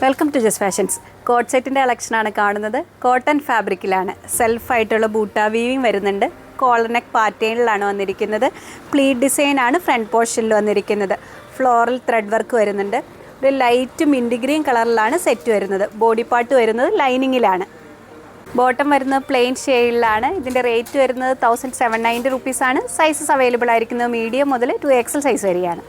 Welcome to just fashions. Coat സെറ്റിൻ്റെ കളക്ഷനാണ് കാണുന്നത്. കോട്ടൺ ഫാബ്രിക്കിലാണ്. സെൽഫായിട്ടുള്ള ബൂട്ട വീവിങ് വരുന്നുണ്ട്. കോളർ നെക്ക് പാറ്റേണിലാണ് വന്നിരിക്കുന്നത്. പ്ലീറ്റ് ഡിസൈനാണ് ഫ്രണ്ട് പോർഷനിൽ വന്നിരിക്കുന്നത്. ഫ്ലോറൽ ത്രെഡ് വർക്ക് വരുന്നുണ്ട്. ഒരു ലൈറ്റ് മിൻറ്റ് ഗ്രീൻ കളറിലാണ് സെറ്റ് വരുന്നത്. ബോഡി പാർട്ട് വരുന്നത് ലൈനിങ്ങിലാണ്. ബോട്ടം വരുന്നത് പ്ലെയിൻ ഷെയ്ഡിലാണ്. ഇതിൻ്റെ റേറ്റ് വരുന്നത് 1790 റുപ്പീസാണ്. സൈസസ് അവൈലബിൾ ആയിരിക്കുന്നത് മീഡിയം മുതൽ 2XL സൈസ് വരെയാണ്.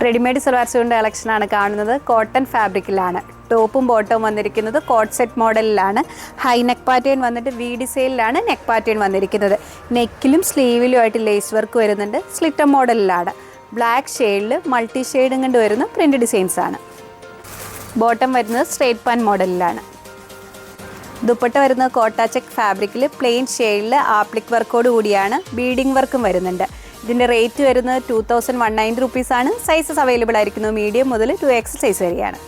റെഡിമെയ്ഡ് സൽവാർ സ്യൂട്ടിൻ്റെ കളക്ഷനാണ് കാണുന്നത്. കോട്ടൺ ഫാബ്രിക്കിലാണ്. ടോപ്പും ബോട്ടവും വന്നിരിക്കുന്നത് കോട്ട് സെറ്റ് മോഡലിലാണ്. ഹൈ നെക്ക് പാറ്റേൺ വന്നിട്ട് വി ഡിസൈനിലാണ് നെക്ക് പാറ്റേൺ വന്നിരിക്കുന്നത്. നെക്കിലും സ്ലീവിലുമായിട്ട് ലേസ് വർക്ക് വരുന്നുണ്ട്. സ്ലിറ്റർ മോഡലിലാണ്. ബ്ലാക്ക് ഷെയ്ഡിൽ മൾട്ടി ഷെയ്ഡും കൊണ്ട് വരുന്ന പ്രിൻ്റ് ഡിസൈൻസ് ആണ്. ബോട്ടം വരുന്നത് സ്ട്രേറ്റ് പാൻ മോഡലിലാണ്. ദുപ്പട്ട വരുന്നത് കോട്ട ചെക്ക് ഫാബ്രിക്കിൽ പ്ലെയിൻ ഷെയ്ഡിൽ ആപ്ലിക് വർക്കോട് കൂടിയാണ്. ബീഡിംഗ് വർക്കും വരുന്നുണ്ട്. ഇതിൻ്റെ റേറ്റ് വരുന്നത് 2190 റുപ്പീസാണ്. സൈസസ് അവൈലബിൾ ആയിരിക്കുന്നു മീഡിയം മുതൽ 2XL സൈസ് വരെയാണ്.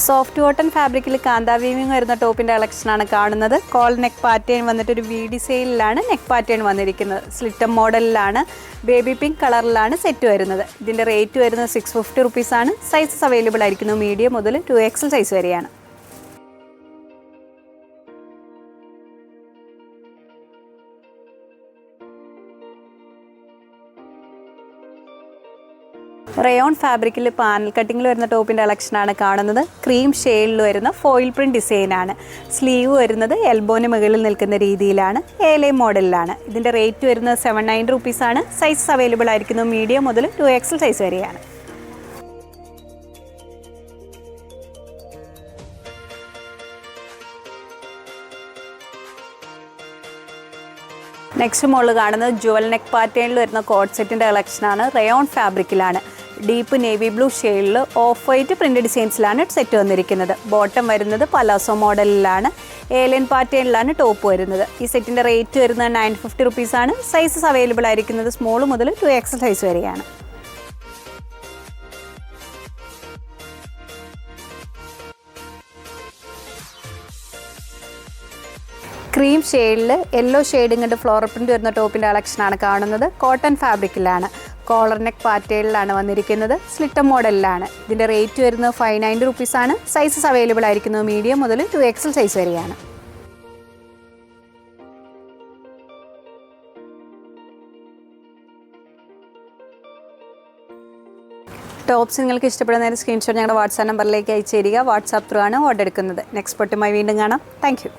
സോഫ്റ്റ് കോട്ടൺ ഫാബ്രിക്കിൽ കാന്ത വീവിങ് വരുന്ന ടോപ്പിൻ്റെ കളക്ഷനാണ് കാണുന്നത്. കോൾ നെക്ക് പാറ്റേൺ വന്നിട്ട് ഒരു വി ഡിസൈനിലാണ് നെക്ക് പാറ്റേൺ വന്നിരിക്കുന്നത്. സ്ലിറ്റർ മോഡലിലാണ്. ബേബി പിങ്ക് കളറിലാണ് സെറ്റ് വരുന്നത്. ഇതിൻ്റെ റേറ്റ് വരുന്നത് 650 റുപ്പീസാണ്. സൈസസ് അവൈലബിൾ ആയിരിക്കുന്നു മീഡിയം മുതൽ 2XL സൈസ് വരെയാണ്. റയോൺ ഫാബ്രിക്കിൽ പാനൽ കട്ടിങ്ങിൽ വരുന്ന ടോപ്പിൻ്റെ കളക്ഷനാണ് കാണുന്നത്. ക്രീം ഷെയ്ഡിൽ വരുന്ന ഫോയിൽ പ്രിൻറ്റ് ഡിസൈനാണ്. സ്ലീവ് വരുന്നത് എൽബോന് മുകളിൽ നിൽക്കുന്ന രീതിയിലാണ്. എ മോഡലിലാണ്. ഇതിൻ്റെ റേറ്റ് വരുന്നത് 790 റുപ്പീസാണ്. സൈസസ് അവൈലബിൾ ആയിരിക്കുന്നു മീഡിയം മുതൽ 2XL സൈസ് വരെയാണ്. നെക്സ്റ്റ് മോഡൽ കാണുന്നത് ജുവൽ നെക്ക് പാറ്റേണിൽ വരുന്ന കോട്ട് സെറ്റിൻ്റെ കളക്ഷനാണ്. റയോൺ ഫാബ്രിക്കിലാണ്. ഡീപ്പ് നേവി ബ്ലൂ ഷെയ്ഡിൽ ഓഫ് വൈറ്റ് പ്രിൻ്റ് ഡിസൈൻസിലാണ് സെറ്റ് വന്നിരിക്കുന്നത്. ബോട്ടം വരുന്നത് പലാസോ മോഡലിലാണ്. ഏലിയൻ പാറ്റേണിലാണ് ടോപ്പ് വരുന്നത്. ഈ സെറ്റിൻ്റെ റേറ്റ് വരുന്നത് 950 റുപ്പീസാണ്. സൈസസ് അവൈലബിൾ ആയിരിക്കുന്നത് സ്മോൾ മുതൽ 2XL സൈസ് വരെയാണ്. ക്രീം ഷെയ്ഡിൽ യെല്ലോ ഷെയ്ഡിങ് കൊണ്ട് ഫ്ലോറൽ പ്രിൻ്റ് വരുന്ന ടോപ്പിൻ്റെ കളക്ഷനാണ് കാണുന്നത്. കോട്ടൺ ഫാബ്രിക്കിലാണ്. കോളർ നെക്ക് പാറ്റേണിലാണ് വന്നിരിക്കുന്നത്. സ്ലിറ്റർ മോഡലിലാണ്. ഇതിൻ്റെ റേറ്റ് വരുന്നത് 590 റുപ്പീസാണ്. സൈസസ് അവൈലബിൾ ആയിരിക്കുന്നത് മീഡിയം മുതൽ 2XL സൈസ് വരെയാണ്. ടോപ്സ് നിങ്ങൾക്ക് ഇഷ്ടപ്പെടുന്നതിന് സ്ക്രീൻഷോട്ട് ഞങ്ങളുടെ വാട്സാപ്പ് നമ്പറിലേക്ക് അയച്ചു തരിക. വാട്സാപ്പ് ത്രൂ ആണ് ഓർഡർ എടുക്കുന്നത്. നെക്സ്റ്റ് പൊട്ടുമായി വീണ്ടും കാണാം. Thank you.